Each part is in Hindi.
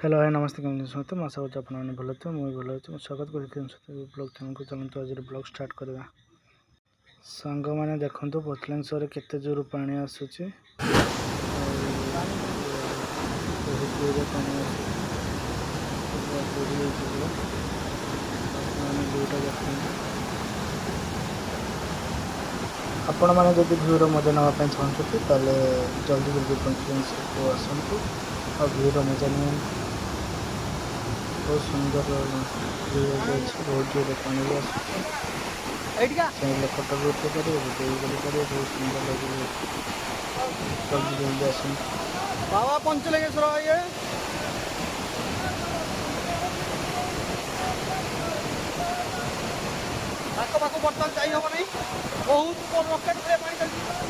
हेलो हाय नमस्ते केमती समस्त आशा हो आपने भल थे मुझे भल अच्छे स्वागत कर ब्लॉग चैनल को चलते आज ब्लॉग स्टार्ट करवा सांग मैंने देखो पतलेश्वर केते जोर पानी आसूची आपण मैंने जब भ्यूर मजा नापी चाहते ताले जल्दी जल्दी पतलेश्वर को आसतु और भ्यूर मजा नहीं बहुत सुंदर बहुत जोर पानी भी आस फोटो भी उठे पारे बहुत सुंदर लगे जल्दी जल्दी आस बाबा पंचलिंगेश्वर ये पाख बर्तमान जा हम नहीं बहुत रकेट पानी चलती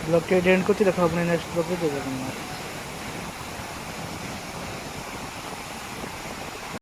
ब्लॉग के एंड को देखा अपने नेक्स्ट ब्लॉग